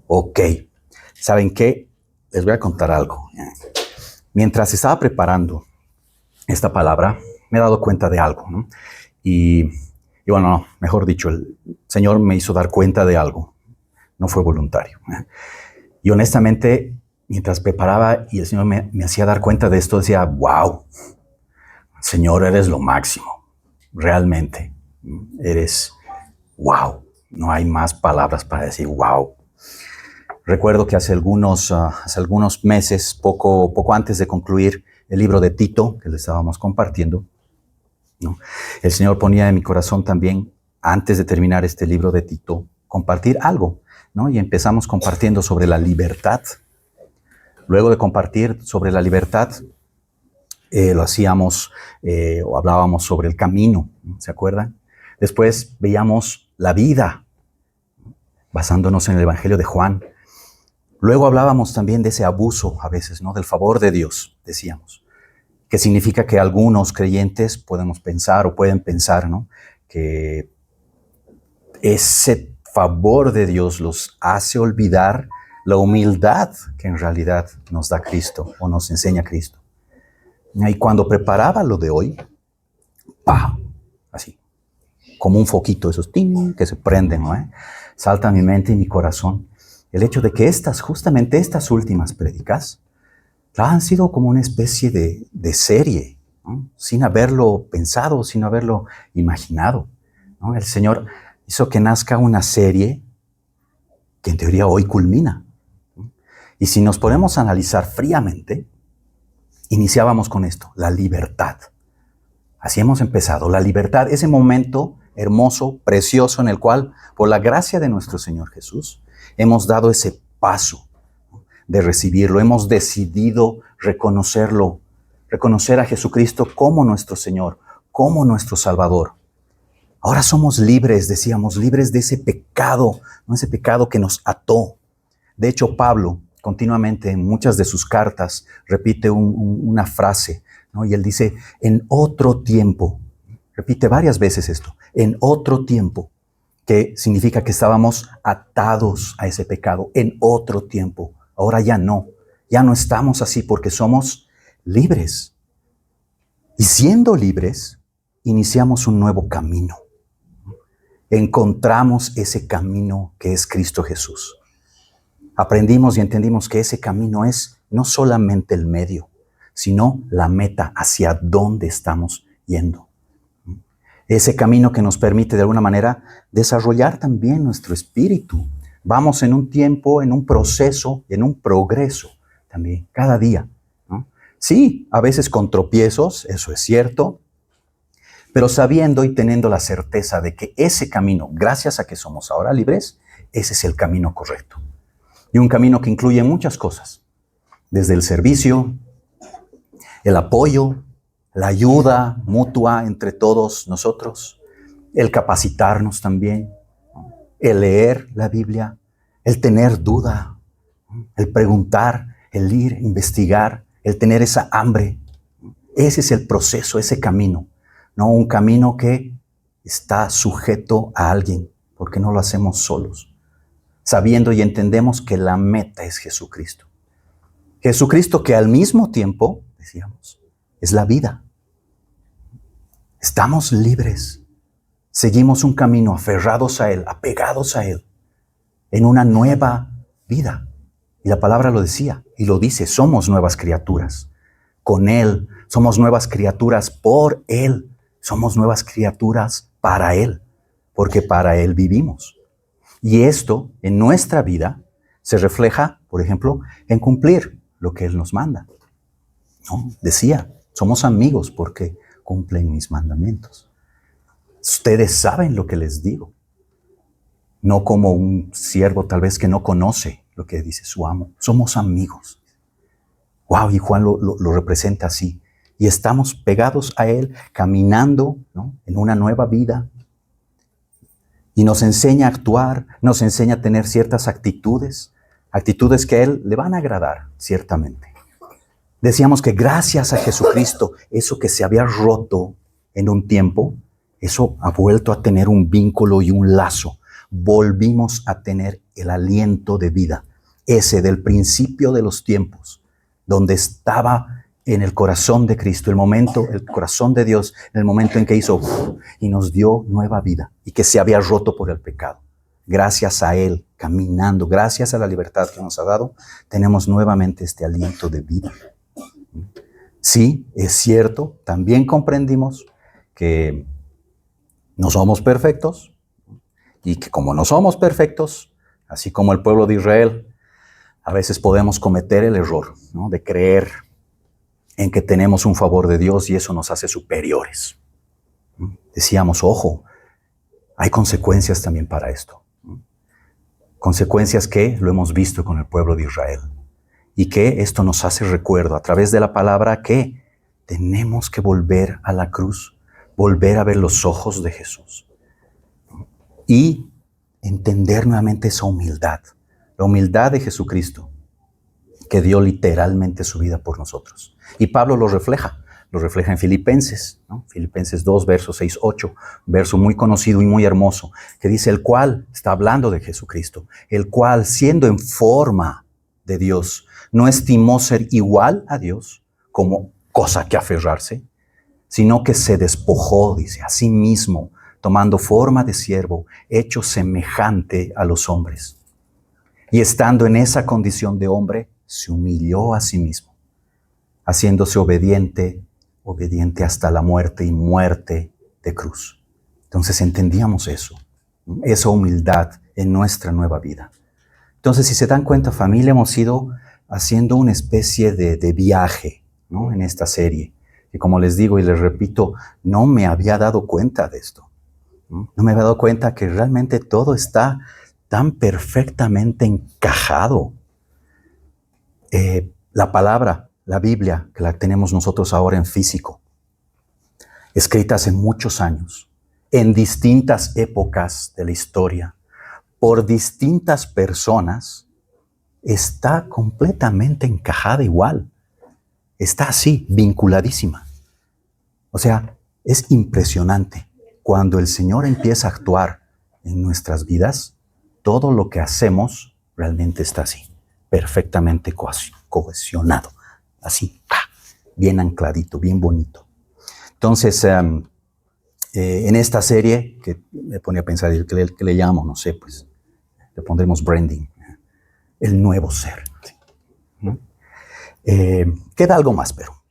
Ok, ¿saben qué? Les voy a contar algo. Mientras estaba preparando esta palabra, me he dado cuenta de algo, ¿no? Y bueno, no, mejor dicho, el Señor me hizo dar cuenta de algo. No fue voluntario. Y honestamente, mientras preparaba y el Señor me hacía dar cuenta de esto, decía, wow, Señor, eres lo máximo. Realmente, eres wow. No hay más palabras para decir wow. Recuerdo que hace algunos meses, poco antes de concluir el libro de Tito, que le estábamos compartiendo, ¿no? El Señor ponía en mi corazón también, antes de terminar este libro de Tito, compartir algo, ¿no? Y empezamos compartiendo sobre la libertad. Luego de compartir sobre la libertad, lo hacíamos o hablábamos sobre el camino, ¿no? ¿Se acuerdan? Después veíamos la vida, basándonos en el Evangelio de Juan. Luego hablábamos también de ese abuso a veces, ¿no? Del favor de Dios, decíamos. Que significa que algunos creyentes podemos pensar o pueden pensar, ¿no? Que ese favor de Dios los hace olvidar la humildad que en realidad nos da Cristo o nos enseña Cristo. Y cuando preparaba lo de hoy, ¡pah! Así, como un foquito, esos ting que se prenden, ¿no? Salta a mi mente y mi corazón el hecho de que justamente estas últimas prédicas, han sido como una especie de serie, ¿no? Sin haberlo pensado, sin haberlo imaginado, ¿no? El Señor hizo que nazca una serie que en teoría hoy culmina, ¿no? Y si nos ponemos a analizar fríamente, iniciábamos con esto, la libertad. Así hemos empezado, la libertad, ese momento hermoso, precioso en el cual, por la gracia de nuestro Señor Jesús, hemos dado ese paso de recibirlo, hemos decidido reconocerlo, reconocer a Jesucristo como nuestro Señor, como nuestro Salvador. Ahora somos libres, decíamos, libres de ese pecado, no ese pecado que nos ató. De hecho, Pablo continuamente en muchas de sus cartas repite una frase, ¿no? Y él dice, en otro tiempo, repite varias veces esto, en otro tiempo, que significa que estábamos atados a ese pecado, en otro tiempo. Ahora ya no estamos así porque somos libres. Y siendo libres, iniciamos un nuevo camino. Encontramos ese camino que es Cristo Jesús. Aprendimos y entendimos que ese camino es no solamente el medio, sino la meta hacia dónde estamos yendo. Ese camino que nos permite de alguna manera desarrollar también nuestro espíritu. Vamos en un tiempo, en un proceso, en un progreso también, cada día, ¿no? Sí, a veces con tropiezos, eso es cierto, pero sabiendo y teniendo la certeza de que ese camino, gracias a que somos ahora libres, ese es el camino correcto. Y un camino que incluye muchas cosas, desde el servicio, el apoyo, la ayuda mutua entre todos nosotros, el capacitarnos también, el leer la Biblia, el tener duda, el preguntar, el ir, investigar, el tener esa hambre. Ese es el proceso, ese camino, no un camino que está sujeto a alguien, porque no lo hacemos solos, sabiendo y entendemos que la meta es Jesucristo. Jesucristo que al mismo tiempo, decíamos, es la vida. Estamos libres. Seguimos un camino aferrados a Él, apegados a Él, en una nueva vida. Y la palabra lo decía y lo dice, somos nuevas criaturas. Con Él, somos nuevas criaturas por Él. Somos nuevas criaturas para Él, porque para Él vivimos. Y esto en nuestra vida se refleja, por ejemplo, en cumplir lo que Él nos manda, ¿no? Decía, somos amigos porque cumplen mis mandamientos. Ustedes saben lo que les digo. No como un siervo tal vez que no conoce lo que dice su amo. Somos amigos. Wow, y Juan lo representa así. Y estamos pegados a Él, caminando, ¿no? En una nueva vida. Y nos enseña a actuar, nos enseña a tener ciertas actitudes que a Él le van a agradar, ciertamente. Decíamos que gracias a Jesucristo, eso que se había roto en un tiempo, Eso ha vuelto a tener un vínculo y un lazo. Volvimos a tener el aliento de vida, ese del principio de los tiempos, donde estaba en el corazón de Cristo, el corazón de Dios, en el momento en que hizo y nos dio nueva vida y que se había roto por el pecado. Gracias a Él, caminando, gracias a la libertad que nos ha dado, tenemos nuevamente este aliento de vida. Sí, es cierto, también comprendimos que no somos perfectos y que como no somos perfectos, así como el pueblo de Israel, a veces podemos cometer el error, ¿no?, de creer en que tenemos un favor de Dios y eso nos hace superiores. Decíamos, ojo, hay consecuencias también para esto. Consecuencias que lo hemos visto con el pueblo de Israel. Y que esto nos hace recuerdo a través de la palabra que tenemos que volver a la cruz, volver a ver los ojos de Jesús. Y entender nuevamente esa humildad, la humildad de Jesucristo, que dio literalmente su vida por nosotros. Y Pablo lo refleja en Filipenses, ¿no? Filipenses 2, versos 6, 8, verso muy conocido y muy hermoso, que dice, el cual, está hablando de Jesucristo, el cual, siendo en forma de Dios, no estimó ser igual a Dios como cosa que aferrarse, sino que se despojó, dice, a sí mismo, tomando forma de siervo, hecho semejante a los hombres. Y estando en esa condición de hombre, se humilló a sí mismo, haciéndose obediente hasta la muerte y muerte de cruz. Entonces entendíamos eso, esa humildad en nuestra nueva vida. Entonces, si se dan cuenta, familia, hemos ido haciendo una especie de viaje, ¿no?, en esta serie. Y como les digo y les repito, no me había dado cuenta de esto. No me había dado cuenta que realmente todo está tan perfectamente encajado. La palabra, la Biblia, que la tenemos nosotros ahora en físico, escrita hace muchos años, en distintas épocas de la historia, por distintas personas, está completamente encajada igual. Está así, vinculadísima. O sea, es impresionante. Cuando el Señor empieza a actuar en nuestras vidas, todo lo que hacemos realmente está así, perfectamente cohesionado, así, bien ancladito, bien bonito. Entonces, en esta serie, que me pone a pensar, ¿qué le llamo? No sé, pues le pondremos branding, el nuevo ser. ¿No? Queda algo más, pero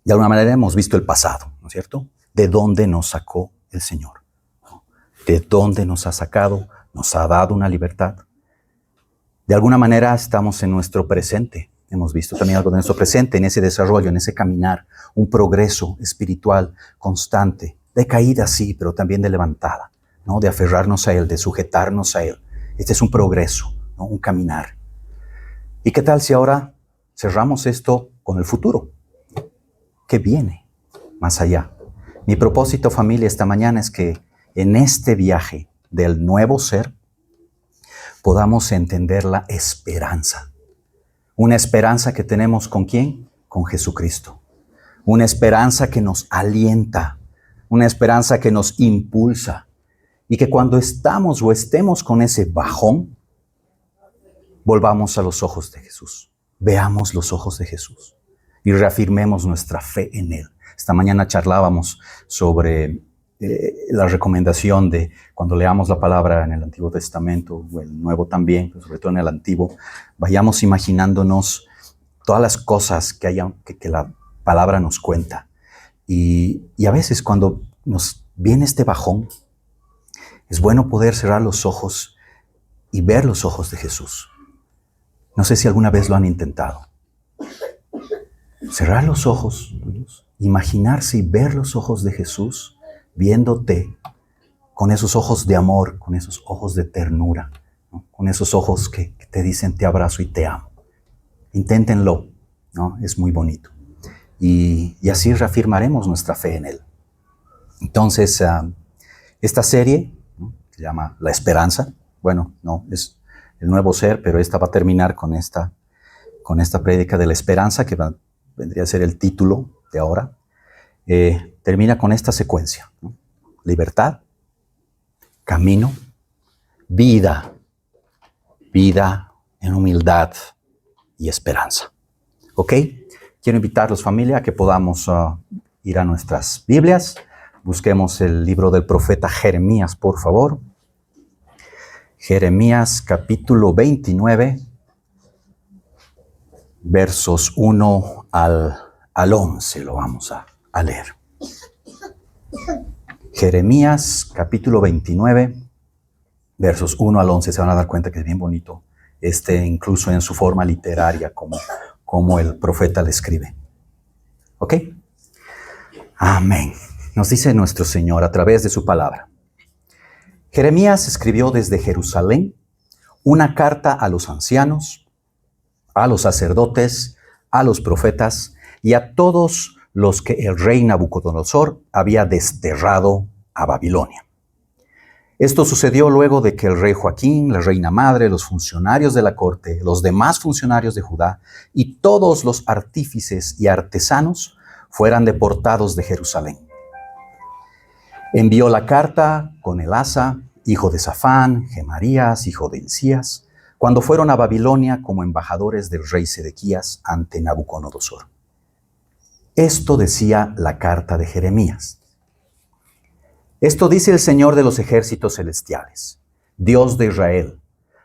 de alguna manera hemos visto el pasado, ¿no es cierto? De dónde nos sacó el Señor, ¿no? De dónde nos ha sacado, nos ha dado una libertad. De alguna manera estamos en nuestro presente. Hemos visto también algo de nuestro presente, en ese desarrollo, en ese caminar, un progreso espiritual constante, de caída sí, pero también de levantada, ¿no?, de aferrarnos a Él, de sujetarnos a Él. Este es un progreso, ¿no?, un caminar. ¿Y qué tal si ahora cerramos esto con el futuro? ¿Qué viene más allá? Mi propósito, familia, esta mañana es que en este viaje del nuevo ser podamos entender la esperanza. Una esperanza que tenemos ¿con quién? Con Jesucristo. Una esperanza que nos alienta, una esperanza que nos impulsa. Y que cuando estamos o estemos con ese bajón, volvamos a los ojos de Jesús. Veamos los ojos de Jesús y reafirmemos nuestra fe en Él. Esta mañana charlábamos sobre la recomendación de cuando leamos la palabra en el Antiguo Testamento o el Nuevo también, pero sobre todo en el Antiguo, vayamos imaginándonos todas las cosas que la palabra nos cuenta. Y a veces cuando nos viene este bajón, es bueno poder cerrar los ojos y ver los ojos de Jesús. No sé si alguna vez lo han intentado. Cerrar los ojos, imaginarse y ver los ojos de Jesús, viéndote con esos ojos de amor, con esos ojos de ternura, ¿no?, con esos ojos que te dicen te abrazo y te amo. Inténtenlo, ¿no? Es muy bonito. Y así reafirmaremos nuestra fe en Él. Entonces, esta serie, ¿no?, se llama La Esperanza. Bueno, no, es el nuevo ser, pero esta va a terminar con esta prédica de la esperanza, que vendría a ser el título de ahora. Termina con esta secuencia, ¿no? libertad, camino, vida, vida en humildad y esperanza. ¿Ok? Quiero invitarlos, familia, a que podamos ir a nuestras Biblias. Busquemos el libro del profeta Jeremías, por favor. Jeremías capítulo 29, versos 1 al 11, lo vamos a leer. Jeremías capítulo 29, versos 1 al 11, se van a dar cuenta que es bien bonito, incluso en su forma literaria, como el profeta le escribe. ¿Ok? Amén. Nos dice nuestro Señor a través de su palabra. Jeremías escribió desde Jerusalén una carta a los ancianos, a los sacerdotes, a los profetas y a todos los que el rey Nabucodonosor había desterrado a Babilonia. Esto sucedió luego de que el rey Joaquín, la reina madre, los funcionarios de la corte, los demás funcionarios de Judá y todos los artífices y artesanos fueran deportados de Jerusalén. Envió la carta con Elasa, hijo de Safán, Gemarías, hijo de Hilcías, cuando fueron a Babilonia como embajadores del rey Sedequías ante Nabucodonosor. Esto decía la carta de Jeremías. Esto dice el Señor de los ejércitos celestiales, Dios de Israel,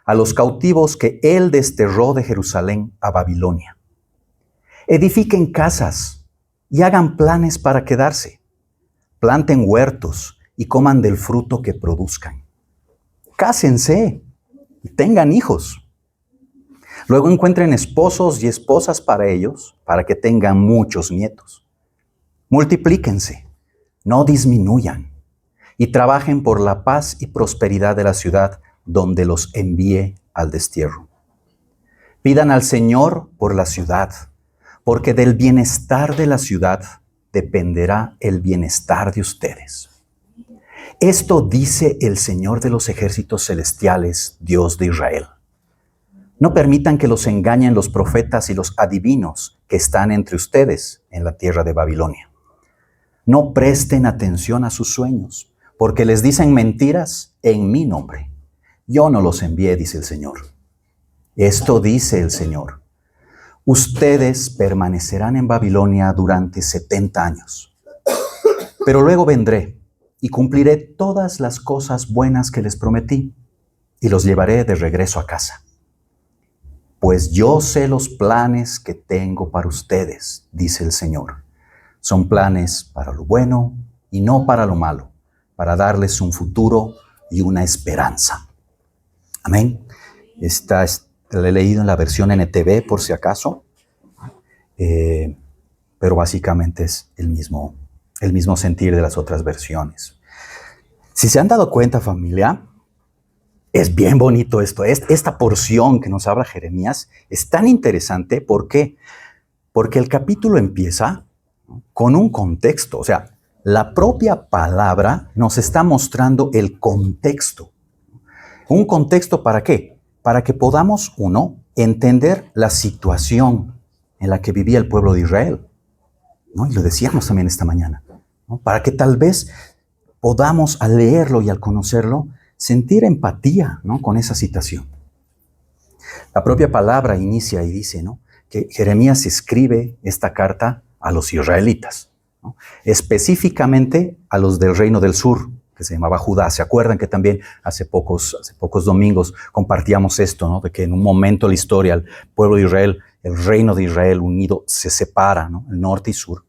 a los cautivos que Él desterró de Jerusalén a Babilonia. Edifiquen casas y hagan planes para quedarse. Planten huertos y coman del fruto que produzcan. Cásense y tengan hijos. Luego encuentren esposos y esposas para ellos, para que tengan muchos nietos. Multiplíquense, no disminuyan, y trabajen por la paz y prosperidad de la ciudad donde los envíe al destierro. Pidan al Señor por la ciudad, porque del bienestar de la ciudad dependerá el bienestar de ustedes. Esto dice el Señor de los ejércitos celestiales, Dios de Israel. No permitan que los engañen los profetas y los adivinos que están entre ustedes en la tierra de Babilonia. No presten atención a sus sueños, porque les dicen mentiras en mi nombre. Yo no los envié, dice el Señor. Esto dice el Señor. Ustedes permanecerán en Babilonia durante 70 años. Pero luego vendré y cumpliré todas las cosas buenas que les prometí y los llevaré de regreso a casa. Pues yo sé los planes que tengo para ustedes, dice el Señor. Son planes para lo bueno y no para lo malo, para darles un futuro y una esperanza. Amén. La he leído en la versión NTV por si acaso, pero básicamente es el mismo sentir de las otras versiones. Si se han dado cuenta, familia, es bien bonito esto. Esta porción que nos habla Jeremías es tan interesante. ¿Por qué? Porque el capítulo empieza con un contexto. O sea, la propia palabra nos está mostrando el contexto. ¿Un contexto para qué? Para que podamos, entender la situación en la que vivía el pueblo de Israel, ¿no? Y lo decíamos también esta mañana, ¿no? Para que tal vez podamos, al leerlo y al conocerlo, sentir empatía, ¿no? Con esa situación. La propia palabra inicia y dice, ¿no? Que Jeremías escribe esta carta a los israelitas, ¿no? Específicamente a los del reino del sur, que se llamaba Judá. ¿Se acuerdan que también hace pocos domingos compartíamos esto, ¿no? De que en un momento de la historia el pueblo de Israel, el reino de Israel unido, se separa, ¿no? El norte y sur.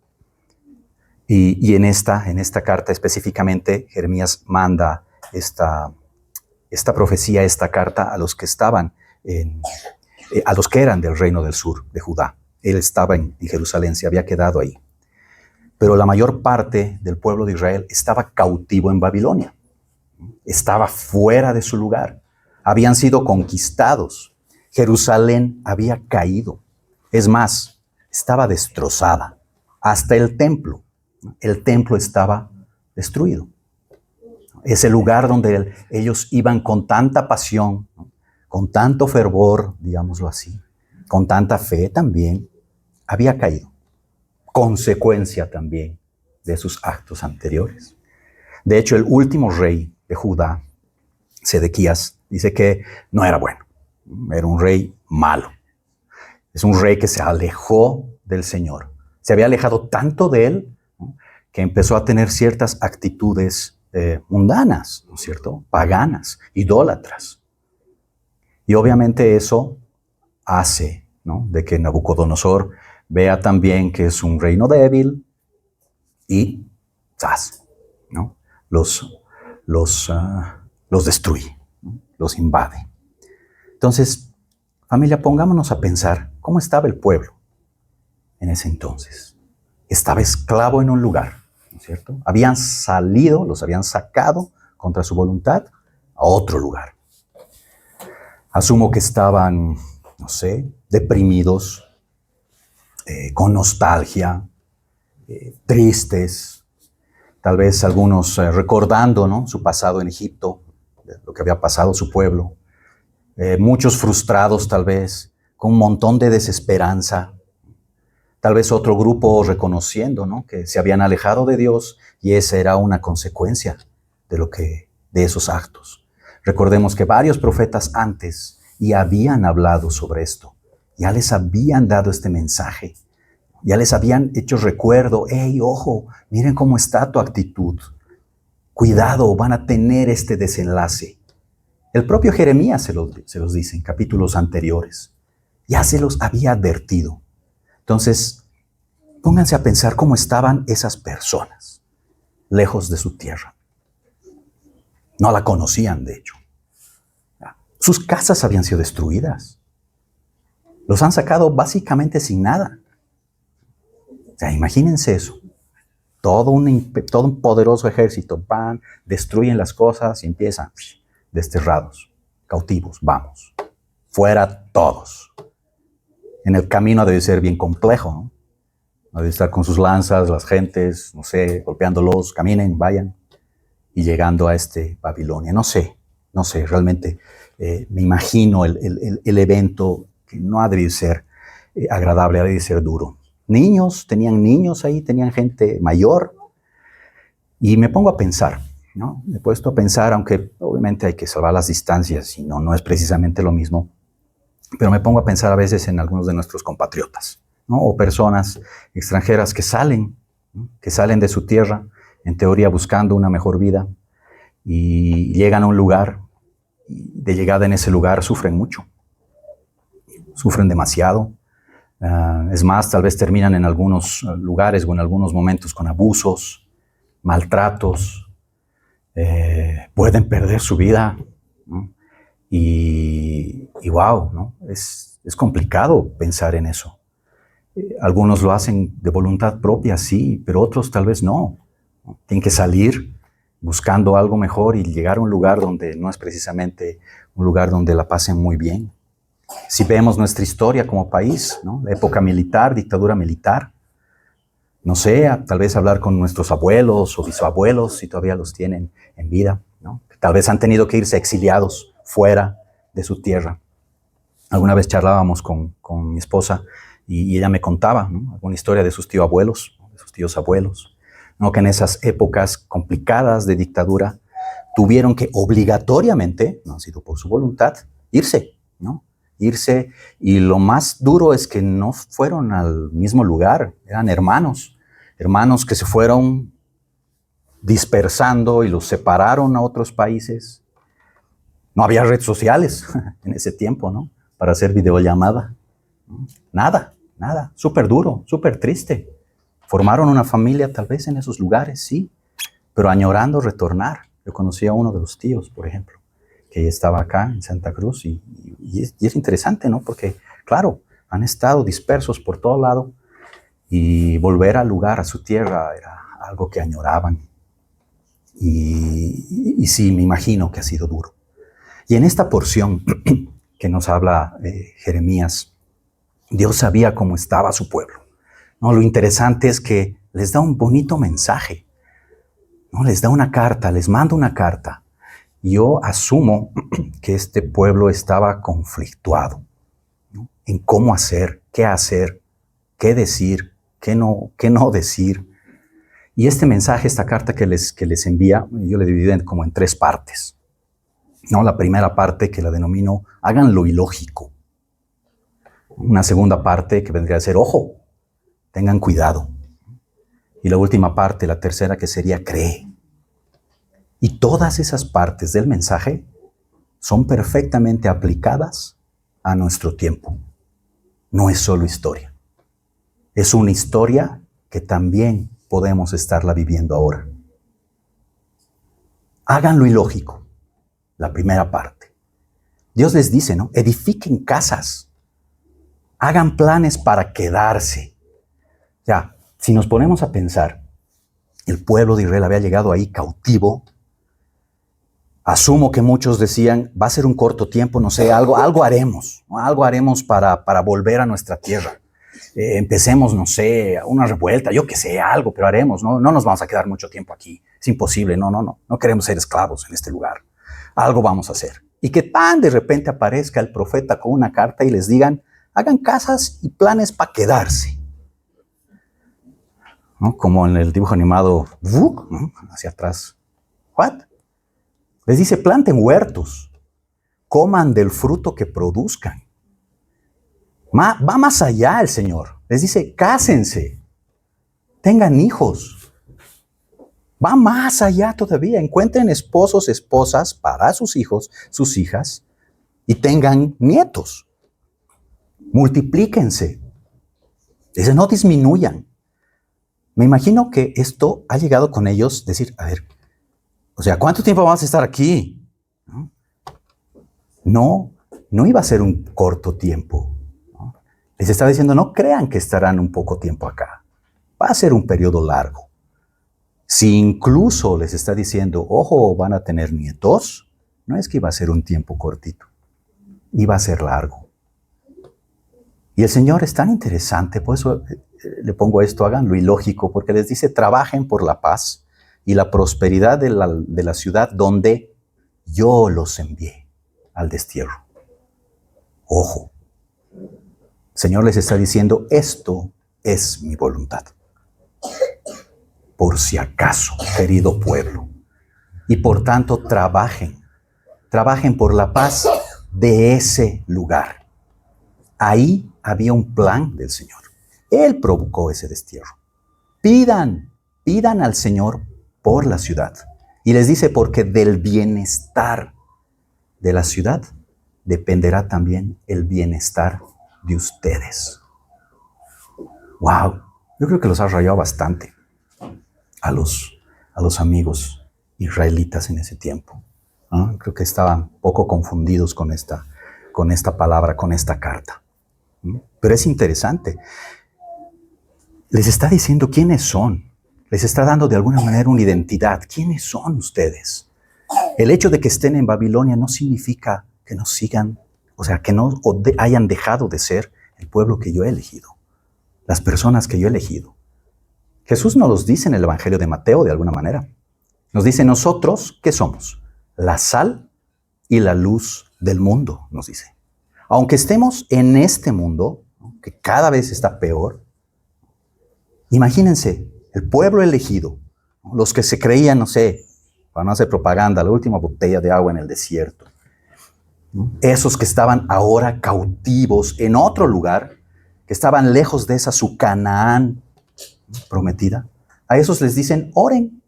Y en esta carta específicamente Jeremías manda esta profecía, esta carta a los que estaban a los que eran del reino del sur, de Judá. Él estaba en Jerusalén, se había quedado ahí. Pero la mayor parte del pueblo de Israel estaba cautivo en Babilonia. Estaba fuera de su lugar. Habían sido conquistados. Jerusalén había caído. Es más, estaba destrozada. Hasta el templo. El templo estaba destruido. Ese lugar donde ellos iban con tanta pasión, ¿no? Con tanto fervor, digámoslo así, con tanta fe también, había caído. Consecuencia también de sus actos anteriores. De hecho, el último rey de Judá, Sedequías, dice que no era bueno. Era un rey malo. Es un rey que se alejó del Señor. Se había alejado tanto de él, ¿no?, que empezó a tener ciertas actitudes mundanas, ¿no es cierto? Paganas, idólatras. Y obviamente eso hace, ¿no?, de que Nabucodonosor vea también que es un reino débil y ¡zas!, ¿no?, los destruye, ¿no?, los invade. Entonces, familia, pongámonos a pensar cómo estaba el pueblo en ese entonces. Estaba esclavo en un lugar, ¿no es cierto? Habían salido, los habían sacado contra su voluntad a otro lugar. Asumo que estaban, no sé, deprimidos, con nostalgia, tristes, tal vez algunos recordando, ¿no?, su pasado en Egipto, lo que había pasado su pueblo. Muchos frustrados tal vez, con un montón de desesperanza. Tal vez otro grupo reconociendo, ¿no?, que se habían alejado de Dios y esa era una consecuencia de esos actos. Recordemos que varios profetas antes ya habían hablado sobre esto, ya les habían dado este mensaje, ya les habían hecho recuerdo: hey, ojo, miren cómo está tu actitud, cuidado, van a tener este desenlace. El propio Jeremías se los dice en capítulos anteriores, ya se los había advertido. Entonces, pónganse a pensar cómo estaban esas personas, lejos de su tierra. No la conocían, de hecho. Sus casas habían sido destruidas. Los han sacado básicamente sin nada. O sea, imagínense eso. Todo un poderoso ejército, van, destruyen las cosas y empiezan desterrados, cautivos, vamos. Fuera todos. En el camino debe ser bien complejo, ¿no? Debe estar con sus lanzas, las gentes, no sé, golpeándolos, caminen, vayan, y llegando a Babilonia. No sé, realmente me imagino el evento que no ha de ser agradable, ha de ser duro. Tenían niños ahí, tenían gente mayor, y me pongo a pensar, ¿no? Me he puesto a pensar, aunque obviamente hay que salvar las distancias y no es precisamente lo mismo, pero me pongo a pensar a veces en algunos de nuestros compatriotas, ¿no?, o personas extranjeras que salen, ¿no?, que salen de su tierra, en teoría buscando una mejor vida, y llegan a un lugar, y de llegada en ese lugar sufren mucho, sufren demasiado. Es más, tal vez terminan en algunos lugares o en algunos momentos con abusos, maltratos, pueden perder su vida, ¿no? Y wow, ¿no? Es complicado pensar en eso. Algunos lo hacen de voluntad propia, sí, pero otros tal vez no. Tienen que salir buscando algo mejor y llegar a un lugar donde no es precisamente un lugar donde la pasen muy bien. Si vemos nuestra historia como país, ¿no?, la época militar, dictadura militar, no sé, tal vez hablar con nuestros abuelos o bisabuelos, si todavía los tienen en vida, ¿no?, tal vez han tenido que irse exiliados fuera de su tierra. Alguna vez charlábamos con mi esposa y ella me contaba, ¿no?, alguna historia de sus tíos abuelos, de sus tíos abuelos, ¿no?, que en esas épocas complicadas de dictadura tuvieron que obligatoriamente, no ha sido por su voluntad, irse, ¿no? Irse, y lo más duro es que no fueron al mismo lugar, eran hermanos que se fueron dispersando y los separaron a otros países. No había redes sociales en ese tiempo, ¿no?, para hacer videollamada. Nada, súper duro, súper triste. Formaron una familia tal vez en esos lugares, sí, pero añorando retornar. Yo conocí a uno de los tíos, por ejemplo, que estaba acá en Santa Cruz y es interesante, ¿no?, porque, claro, han estado dispersos por todo lado y volver al lugar, a su tierra, era algo que añoraban. Y sí, me imagino que ha sido duro. Y en esta porción que nos habla Jeremías, Dios sabía cómo estaba su pueblo, ¿no? Lo interesante es que les da un bonito mensaje, ¿no? Les da una carta, les manda una carta. Yo asumo que este pueblo estaba conflictuado, ¿no?, en cómo hacer, qué decir, qué no decir. Y este mensaje, esta carta que les envía, yo le divido como en 3 partes. ¿No? La primera parte, que la denomino, hagan lo ilógico. Una segunda parte que vendría a ser, ojo, tengan cuidado. Y la última parte, la tercera, que sería, cree. Y todas esas partes del mensaje son perfectamente aplicadas a nuestro tiempo. No es solo historia. Es una historia que también podemos estarla viviendo ahora. Hagan lo ilógico, la primera parte. Dios les dice, ¿no? Edifiquen casas. Hagan planes para quedarse. Ya, si nos ponemos a pensar, el pueblo de Israel había llegado ahí cautivo. Asumo que muchos decían, va a ser un corto tiempo, no sé, algo haremos, ¿no? Algo haremos para volver a nuestra tierra. Empecemos, no sé, una revuelta, yo qué sé, algo, pero haremos, ¿no? No nos vamos a quedar mucho tiempo aquí. Es imposible, no queremos ser esclavos en este lugar. Algo vamos a hacer. Y que tan de repente aparezca el profeta con una carta y les digan, hagan casas y planes para quedarse. ¿No? Como en el dibujo animado, ¿no? Hacia atrás. ¿What? Les dice, planten huertos, coman del fruto que produzcan. Va más allá el Señor. Les dice, cásense, tengan hijos. Va más allá todavía. Encuentren esposos, esposas para sus hijos, sus hijas, y tengan nietos. Multiplíquense. Dice, no disminuyan. Me imagino que esto ha llegado con ellos, decir, a ver, o sea, ¿cuánto tiempo vamos a estar aquí? No iba a ser un corto tiempo. ¿No? Les estaba diciendo, no crean que estarán un poco tiempo acá. Va a ser un periodo largo. Si incluso les está diciendo, ojo, van a tener nietos, no es que iba a ser un tiempo cortito. Iba a ser largo. Y el Señor es tan interesante, por eso le pongo esto, hagan lo ilógico, porque les dice, trabajen por la paz y la prosperidad de la ciudad donde yo los envié al destierro. Ojo, el Señor les está diciendo, esto es mi voluntad. Por si acaso, querido pueblo. Y por tanto, trabajen por la paz de ese lugar. Ahí había un plan del Señor. Él provocó ese destierro. Pidan al Señor por la ciudad. Y les dice, porque del bienestar de la ciudad dependerá también el bienestar de ustedes. Wow, yo creo que los ha rayado bastante a los amigos israelitas en ese tiempo. ¿No? Creo que estaban poco confundidos con esta palabra, con esta carta. ¿No? Pero es interesante. Les está diciendo quiénes son. Les está dando de alguna manera una identidad. ¿Quiénes son ustedes? El hecho de que estén en Babilonia no significa que no sigan, o sea, que no hayan dejado de ser el pueblo que yo he elegido, las personas que yo he elegido. Jesús nos los dice en el Evangelio de Mateo de alguna manera. Nos dice, nosotros, ¿qué somos? La sal y la luz del mundo, nos dice. Aunque estemos en este mundo, ¿no?, que cada vez está peor, imagínense, el pueblo elegido, ¿no?, los que se creían, no sé, para no hacer propaganda, la última botella de agua en el desierto, ¿no?, esos que estaban ahora cautivos en otro lugar, que estaban lejos de esa su Canaán prometida, a esos les dicen, oren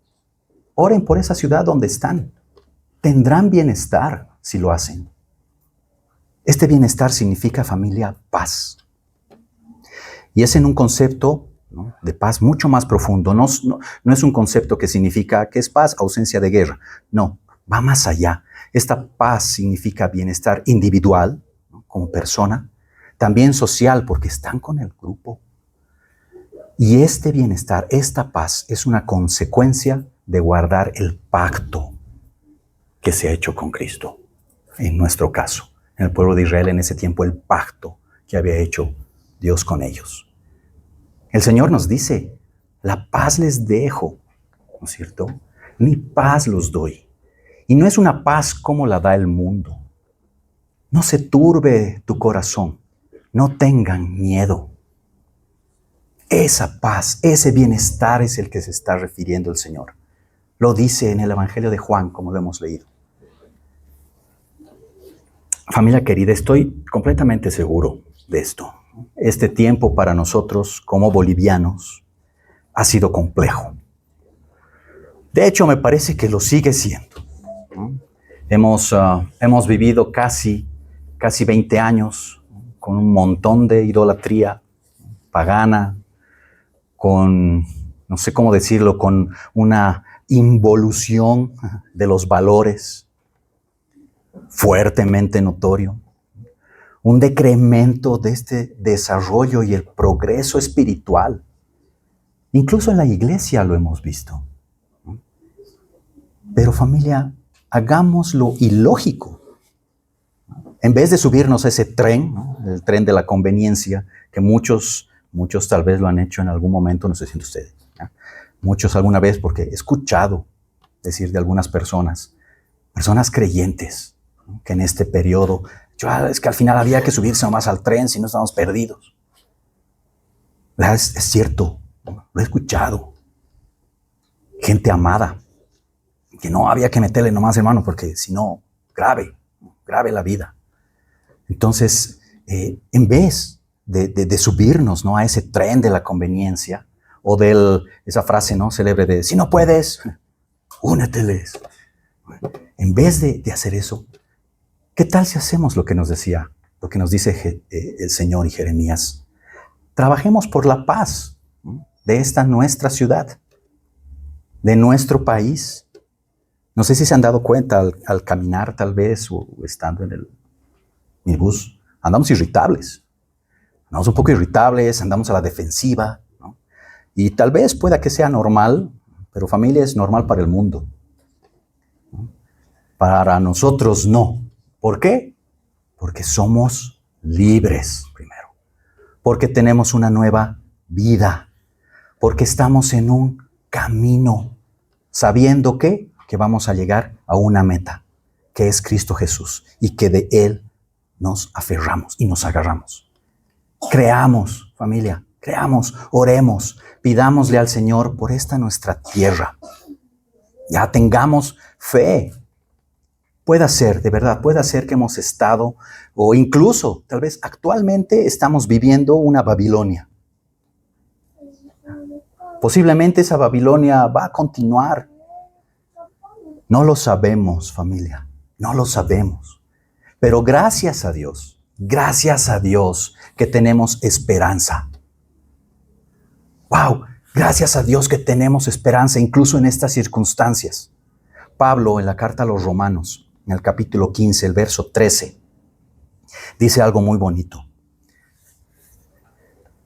por esa ciudad donde están. Tendrán bienestar si lo hacen. Este bienestar significa, familia, paz. Y es en un concepto, ¿no?, de paz mucho más profundo. No es un concepto que significa que es paz, ausencia de guerra. No, va más allá. Esta paz significa bienestar individual, ¿no?, como persona, también social, porque están con el grupo. Y este bienestar, esta paz, es una consecuencia de guardar el pacto que se ha hecho con Cristo. En nuestro caso, en el pueblo de Israel en ese tiempo, el pacto que había hecho Dios con ellos. El Señor nos dice, la paz les dejo, ¿no es cierto? Mi paz los doy. Y no es una paz como la da el mundo. No se turbe tu corazón, no tengan miedo. Esa paz, ese bienestar es el que se está refiriendo el Señor. Lo dice en el Evangelio de Juan, como lo hemos leído. Familia querida, estoy completamente seguro de esto. Este tiempo para nosotros como bolivianos ha sido complejo. De hecho, me parece que lo sigue siendo, ¿no? Hemos vivido casi 20 años con un montón de idolatría pagana, con, no sé cómo decirlo, con una involución de los valores fuertemente notorio, un decremento de este desarrollo y el progreso espiritual. Incluso en la iglesia lo hemos visto. Pero familia, hagamos lo ilógico. En vez de subirnos a ese tren, ¿no? El tren de la conveniencia, que muchos tal vez lo han hecho en algún momento, no sé si ustedes, ¿no? Muchos alguna vez, porque he escuchado decir de algunas personas creyentes, ¿no? Que en este periodo, es que al final había que subirse nomás al tren, si no estábamos perdidos. Es cierto, lo he escuchado. Gente amada, que no había que meterle nomás, hermano, porque si no, grave la vida. Entonces, en vez de subirnos, ¿no?, a ese tren de la conveniencia, o de esa frase, ¿no?, célebre de, si no puedes, úneteles. En vez de hacer eso, ¿qué tal si hacemos lo que nos dice el Señor y Jeremías? Trabajemos por la paz, ¿no?, de esta nuestra ciudad, de nuestro país. No sé si se han dado cuenta al caminar tal vez o estando en el bus, andamos irritables. Andamos un poco irritables, andamos a la defensiva, ¿no? Y tal vez pueda que sea normal, pero familia, es normal para el mundo, ¿no? Para nosotros no. ¿Por qué? Porque somos libres primero. Porque tenemos una nueva vida. Porque estamos en un camino, sabiendo que vamos a llegar a una meta, que es Cristo Jesús, y que de Él nos aferramos y nos agarramos. Creamos, familia, creamos, oremos, pidámosle al Señor por esta nuestra tierra. Ya tengamos fe. Puede ser, de verdad, puede ser que hemos estado, o incluso, tal vez actualmente estamos viviendo una Babilonia. Posiblemente esa Babilonia va a continuar. No lo sabemos, familia, no lo sabemos. Pero gracias a Dios que tenemos esperanza. ¡Wow! Gracias a Dios que tenemos esperanza incluso en estas circunstancias. Pablo, en la carta a los Romanos, en el capítulo 15, el verso 13, dice algo muy bonito.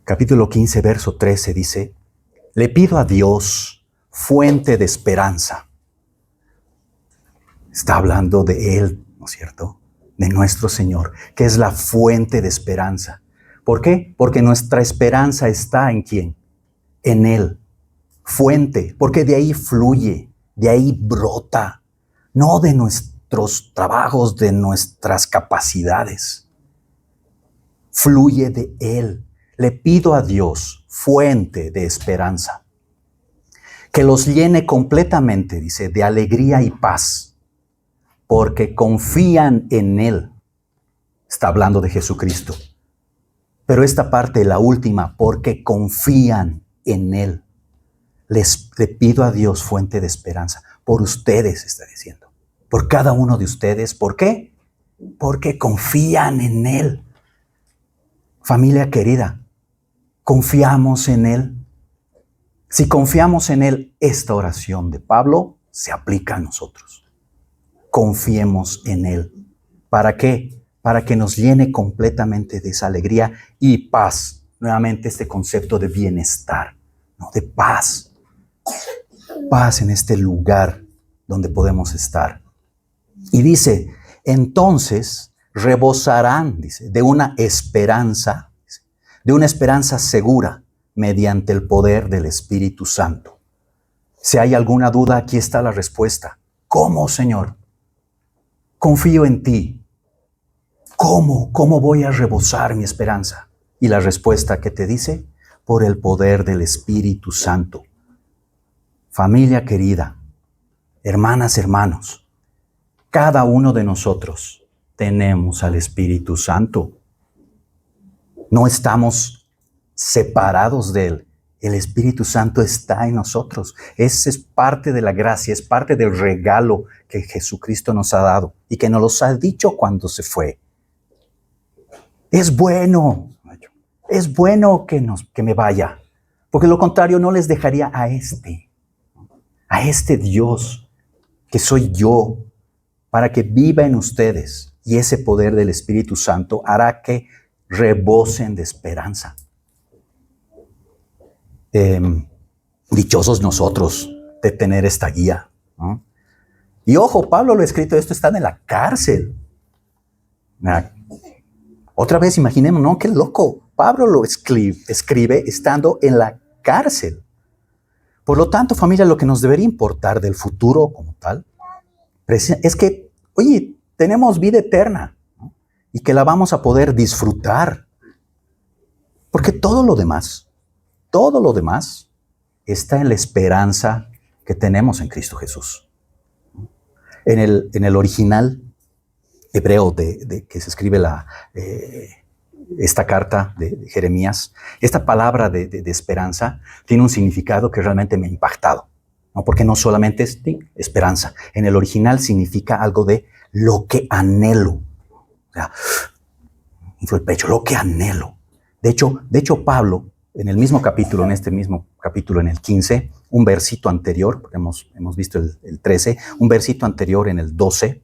Capítulo 15, verso 13 dice, le pido a Dios, fuente de esperanza. Está hablando de Él, ¿no es cierto? De nuestro Señor, que es la fuente de esperanza. ¿Por qué? Porque nuestra esperanza está ¿en quién? En Él. Fuente, porque de ahí fluye, de ahí brota, no de nuestros trabajos, de nuestras capacidades. Fluye de Él. Le pido a Dios, fuente de esperanza, que los llene completamente, dice, de alegría y paz, porque confían en Él. Está hablando de Jesucristo. Pero esta parte, la última, porque confían en Él. Le pido a Dios fuente de esperanza. Por ustedes, está diciendo. Por cada uno de ustedes. ¿Por qué? Porque confían en Él. Familia querida, ¿confiamos en Él? Si confiamos en Él, esta oración de Pablo se aplica a nosotros. Confiemos en Él. ¿Para qué? Para que nos llene completamente de esa alegría y paz. Nuevamente este concepto de bienestar, ¿no? De paz. Paz en este lugar donde podemos estar. Y dice, entonces rebosarán, dice, de una esperanza segura mediante el poder del Espíritu Santo. Si hay alguna duda, aquí está la respuesta. ¿Cómo, Señor? Confío en ti. ¿Cómo voy a rebosar mi esperanza? Y la respuesta que te dice, por el poder del Espíritu Santo. Familia querida, hermanas, hermanos, cada uno de nosotros tenemos al Espíritu Santo. No estamos separados de Él. El Espíritu Santo está en nosotros. Esa es parte de la gracia, es parte del regalo que Jesucristo nos ha dado y que nos los ha dicho cuando se fue. Es bueno que me vaya, porque lo contrario no les dejaría a este Dios que soy yo, para que viva en ustedes, y ese poder del Espíritu Santo hará que rebosen de esperanza. Dichosos nosotros de tener esta guía, ¿no? Y ojo, Pablo lo ha escrito, esto está en la cárcel. Otra vez imaginemos, ¿no? Qué loco. Pablo lo escribe estando en la cárcel. Por lo tanto, familia, lo que nos debería importar del futuro como tal es que, oye, tenemos vida eterna, ¿no? Y que la vamos a poder disfrutar. Porque todo lo demás está en la esperanza que tenemos en Cristo Jesús. En el original hebreo que se escribe esta carta de Jeremías, esta palabra de esperanza tiene un significado que realmente me ha impactado, ¿no? Porque no solamente es esperanza. En el original significa algo de lo que anhelo. O sea, infló el pecho, lo que anhelo. De hecho, Pablo, en el mismo capítulo, en este mismo capítulo, en el 15, un versito anterior, hemos visto el 13, un versito anterior en el 12,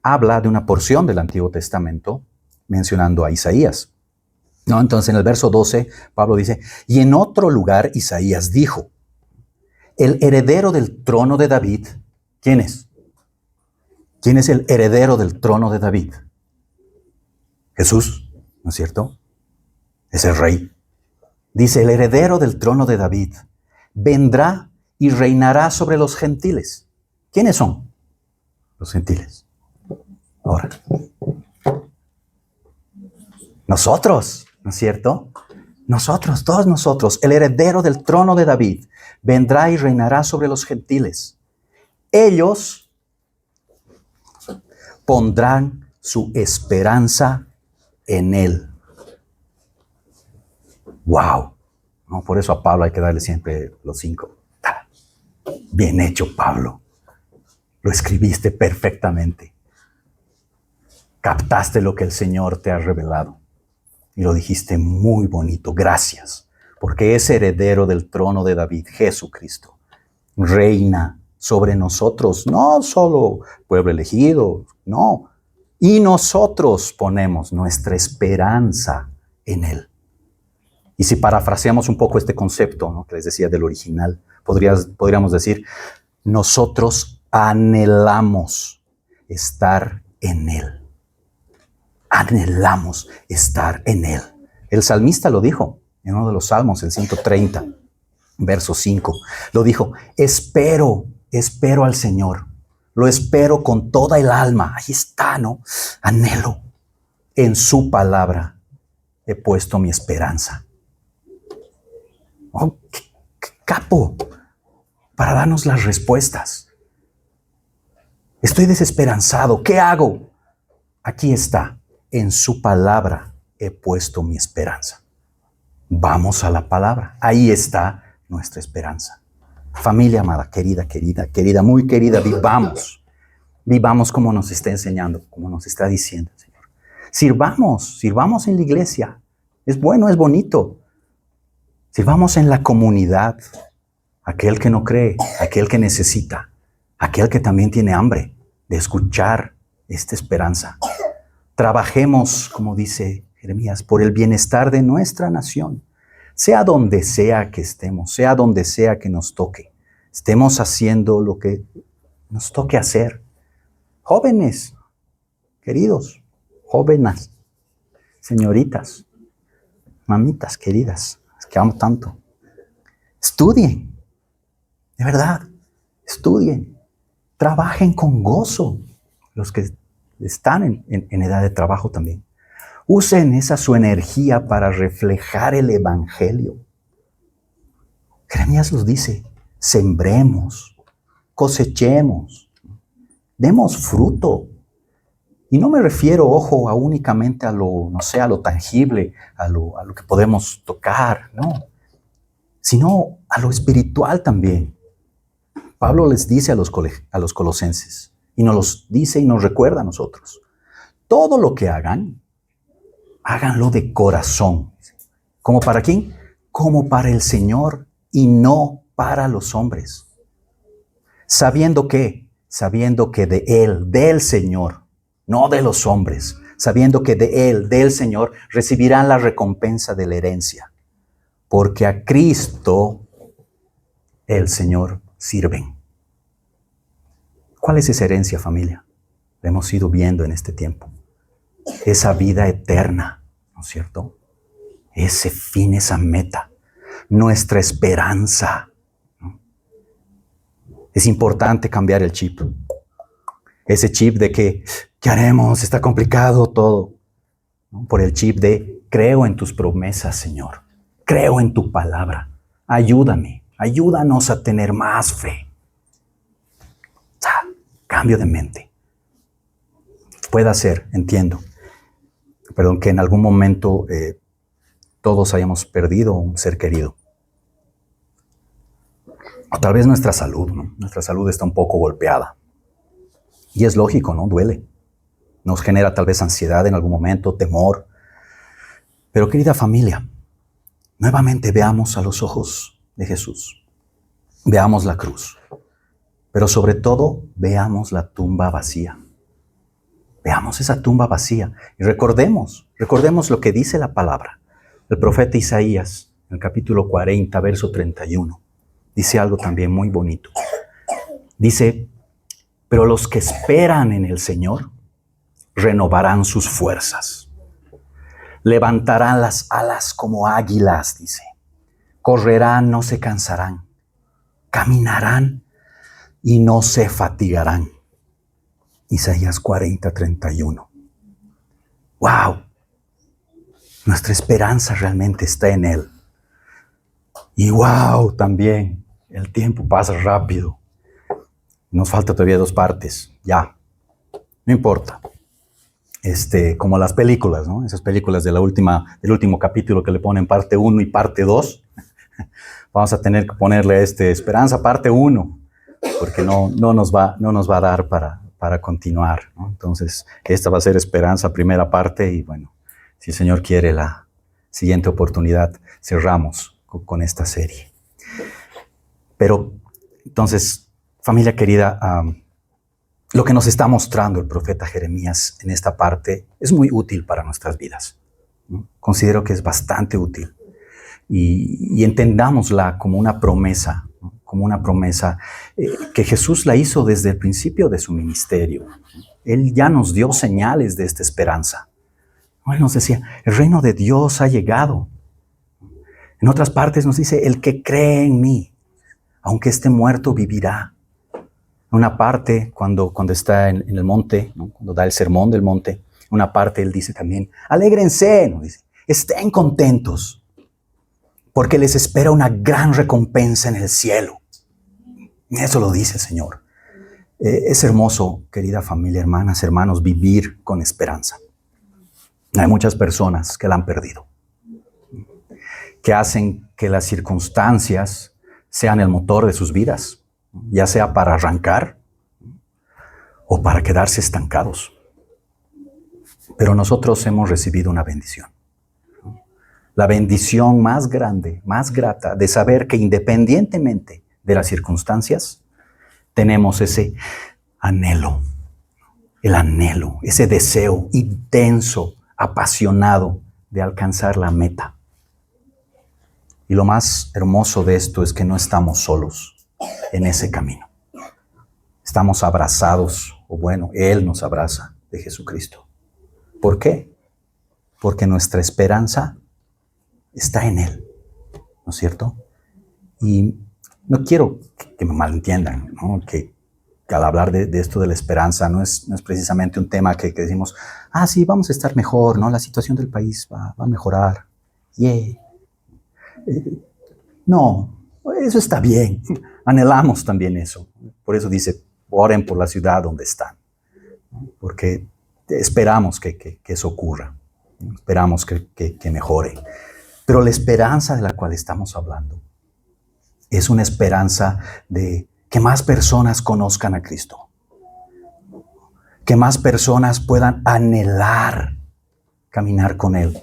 habla de una porción del Antiguo Testamento mencionando a Isaías, ¿no? Entonces, en el verso 12, Pablo dice, y en otro lugar Isaías dijo, el heredero del trono de David, ¿quién es? ¿Quién es el heredero del trono de David? Jesús, ¿no es cierto? Es el rey. Dice, el heredero del trono de David vendrá y reinará sobre los gentiles. ¿Quiénes son los gentiles? Ahora, nosotros, ¿no es cierto? Nosotros, todos nosotros, el heredero del trono de David, vendrá y reinará sobre los gentiles. Ellos pondrán su esperanza en Él. ¡Wow! No, por eso a Pablo hay que darle siempre los 5. Bien hecho, Pablo. Lo escribiste perfectamente. Captaste lo que el Señor te ha revelado. Y lo dijiste muy bonito. Gracias. Porque ese heredero del trono de David, Jesucristo, reina sobre nosotros. No solo pueblo elegido, no. Y nosotros ponemos nuestra esperanza en Él. Y si parafraseamos un poco este concepto, ¿no?, que les decía del original, podríamos decir, nosotros anhelamos estar en Él. Anhelamos estar en Él. El salmista lo dijo en uno de los salmos, el 130, verso 5. Lo dijo, espero al Señor. Lo espero con toda el alma. Ahí está, ¿no? Anhelo. En su palabra he puesto mi esperanza. Oh, qué capo para darnos las respuestas. Estoy desesperanzado. ¿Qué hago? Aquí está. En su palabra he puesto mi esperanza. Vamos a la palabra. Ahí está nuestra esperanza. Familia amada, querida, muy querida, vivamos. Vivamos como nos está enseñando, como nos está diciendo el Señor. Sirvamos en la iglesia. Es bueno, es bonito. Sirvamos en la comunidad. Aquel que no cree, aquel que necesita, aquel que también tiene hambre de escuchar esta esperanza. Trabajemos, como dice Jeremías, por el bienestar de nuestra nación. Sea donde sea que estemos, sea donde sea que nos toque. Estemos haciendo lo que nos toque hacer. Jóvenes, queridos, jóvenes, señoritas, mamitas queridas, es que amo tanto. Estudien, de verdad, estudien. Trabajen con gozo, los que están en edad de trabajo también. Usen esa su energía para reflejar el evangelio. Jeremías nos dice, sembremos, cosechemos, demos fruto. Y no me refiero, ojo, a únicamente a lo, no sé, a lo tangible, a lo que podemos tocar, no, sino a lo espiritual también. Pablo les dice a los colosenses, y nos los dice y nos recuerda a nosotros, todo lo que hagan, háganlo de corazón. ¿Cómo para quién? Como para el Señor y no para los hombres. Sabiendo que de Él, del Señor, no de los hombres, sabiendo que de Él, del Señor, recibirán la recompensa de la herencia. Porque a Cristo, el Señor, sirven. ¿Cuál es esa herencia, familia? La hemos ido viendo en este tiempo. Esa vida eterna, ¿no es cierto? Ese fin, esa meta, nuestra esperanza. Es importante cambiar el chip. Ese chip de que, ¿qué haremos? Está complicado todo. ¿No? Por el chip de, creo en tus promesas, Señor. Creo en tu palabra. Ayúdame, ayúdanos a tener más fe. Cambio de mente. Puede ser, entiendo. Perdón, que en algún momento todos hayamos perdido un ser querido. O tal vez nuestra salud, ¿no? Nuestra salud está un poco golpeada. Y es lógico, ¿no? Duele. Nos genera tal vez ansiedad en algún momento, temor. Pero querida familia, nuevamente veamos a los ojos de Jesús. Veamos la cruz. Pero sobre todo, veamos la tumba vacía. Veamos esa tumba vacía. Y recordemos lo que dice la palabra. El profeta Isaías, en el capítulo 40, verso 31, dice algo también muy bonito. Dice, pero los que esperan en el Señor renovarán sus fuerzas. Levantarán las alas como águilas, dice. Correrán, no se cansarán. Caminarán y no se fatigarán. Isaías 40, 31. ¡Wow! Nuestra esperanza realmente está en Él. Y wow, también, el tiempo pasa rápido. Nos falta todavía 2 partes, ya. No importa. Como las películas, ¿no? Esas películas del último capítulo que le ponen parte 1 y parte 2. Vamos a tener que ponerle Esperanza parte 1, porque no nos va a dar para continuar, ¿no? Entonces, esta va a ser Esperanza primera parte y bueno, si el Señor quiere la siguiente oportunidad, cerramos con esta serie. Pero, entonces, familia querida, lo que nos está mostrando el profeta Jeremías en esta parte es muy útil para nuestras vidas, ¿no? Considero que es bastante útil y entendámosla como una promesa, ¿no? Como una promesa que Jesús la hizo desde el principio de su ministerio. Él ya nos dio señales de esta esperanza. Él nos decía, el reino de Dios ha llegado. En otras partes nos dice, el que cree en mí, aunque esté muerto, vivirá. Una parte, cuando está en el monte, ¿no? Cuando da el sermón del monte, una parte él dice también, alégrense, ¿no? Dice, estén contentos, porque les espera una gran recompensa en el cielo. Eso lo dice el Señor. Es hermoso, querida familia, hermanas, hermanos, vivir con esperanza. Hay muchas personas que la han perdido, que hacen que las circunstancias sean el motor de sus vidas, ya sea para arrancar o para quedarse estancados. Pero nosotros hemos recibido una bendición. La bendición más grande, más grata, de saber que independientemente de las circunstancias, tenemos ese anhelo, ese deseo intenso, apasionado de alcanzar la meta. Y lo más hermoso de esto es que no estamos solos en ese camino. Estamos abrazados, o bueno, Él nos abraza de Jesucristo. ¿Por qué? Porque nuestra esperanza está en Él, ¿no es cierto? Y no quiero que me malentiendan, ¿no? Que al hablar de esto de la esperanza no es precisamente un tema que decimos, sí, vamos a estar mejor, ¿no? La situación del país va a mejorar. Yeah. No, Eso está bien. Anhelamos también eso. Por eso dice, oren por la ciudad donde están. Porque esperamos que eso ocurra. Esperamos que mejore. Pero la esperanza de la cual estamos hablando es una esperanza de que más personas conozcan a Cristo. Que más personas puedan anhelar caminar con Él,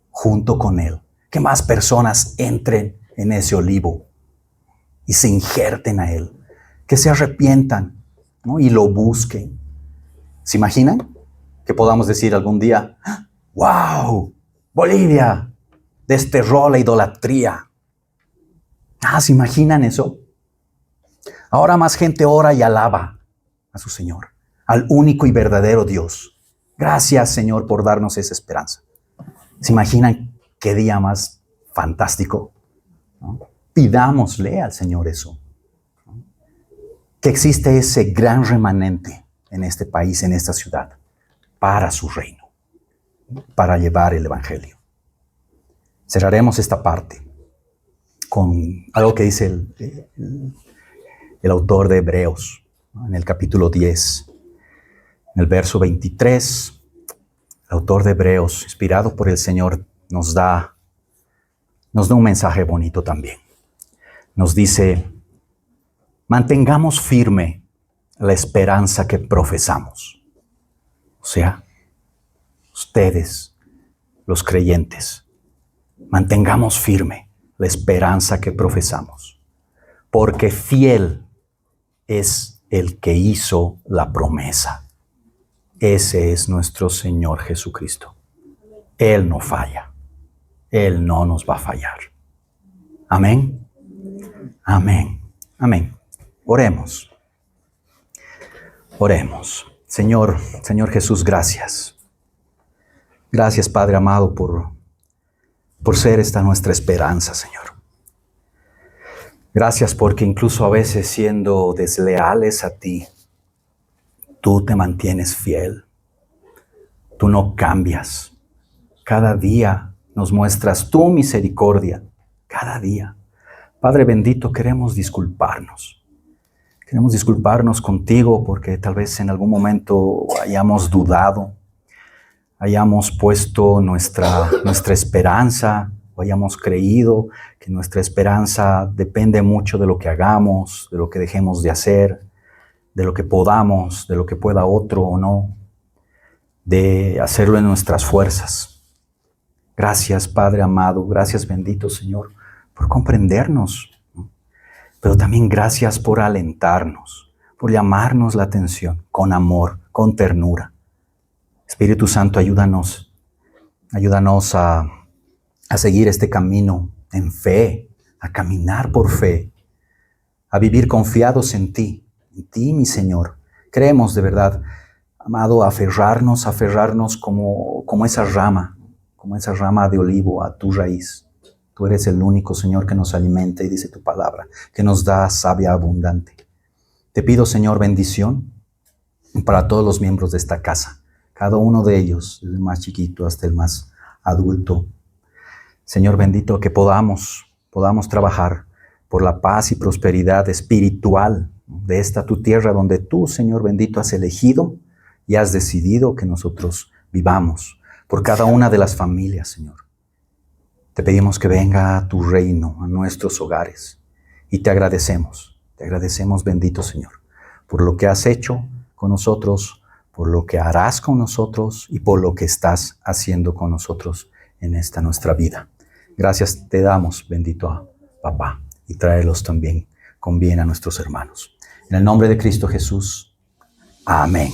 junto con Él. Que más personas entren en ese olivo y se injerten a Él. Que se arrepientan, ¿no? Y lo busquen. ¿Se imaginan? Que podamos decir algún día, ¡wow! Bolivia desterró la idolatría. ¿Se imaginan eso? Ahora más gente ora y alaba a su Señor, al único y verdadero Dios. Gracias, Señor, por darnos esa esperanza. ¿Se imaginan qué día más fantástico? ¿No? Pidámosle al Señor eso. ¿No? Que existe ese gran remanente en este país, en esta ciudad, para su reino, para llevar el Evangelio. Cerraremos esta parte con algo que dice el autor de Hebreos, ¿no? En el capítulo 10, en el verso 23, el autor de Hebreos, inspirado por el Señor, nos da un mensaje bonito también. Nos dice, mantengamos firme la esperanza que profesamos. O sea, ustedes, los creyentes, mantengamos firme la esperanza que profesamos, porque fiel es el que hizo la promesa. Ese es nuestro Señor Jesucristo. Él no falla. Él no nos va a fallar. Amén. Amén. Amén. Oremos. Oremos. Señor Jesús, gracias. Gracias, Padre amado, por ser esta nuestra esperanza, Señor. Gracias porque incluso a veces siendo desleales a ti, tú te mantienes fiel. Tú no cambias. Cada día nos muestras tu misericordia. Cada día. Padre bendito, queremos disculparnos. Queremos disculparnos contigo porque tal vez en algún momento hayamos dudado, hayamos puesto nuestra esperanza, o hayamos creído que nuestra esperanza depende mucho de lo que hagamos, de lo que dejemos de hacer, de lo que podamos, de lo que pueda otro o no, de hacerlo en nuestras fuerzas. Gracias, Padre amado, gracias bendito Señor, por comprendernos, ¿no? Pero también gracias por alentarnos, por llamarnos la atención con amor, con ternura. Espíritu Santo, ayúdanos a seguir este camino en fe, a caminar por fe, a vivir confiados en ti, mi Señor. Creemos de verdad, amado, aferrarnos como esa rama de olivo a tu raíz. Tú eres el único, Señor, que nos alimenta y dice tu palabra, que nos da savia abundante. Te pido, Señor, bendición para todos los miembros de esta casa, cada uno de ellos, desde el más chiquito hasta el más adulto. Señor bendito, que podamos trabajar por la paz y prosperidad espiritual de esta tu tierra donde tú, Señor bendito, has elegido y has decidido que nosotros vivamos. Por cada una de las familias, Señor. Te pedimos que venga tu reino a nuestros hogares y te agradecemos, bendito Señor, por lo que has hecho con nosotros, por lo que harás con nosotros y por lo que estás haciendo con nosotros en esta nuestra vida. Gracias te damos, bendito Papá, y tráelos también con bien a nuestros hermanos. En el nombre de Cristo Jesús. Amén.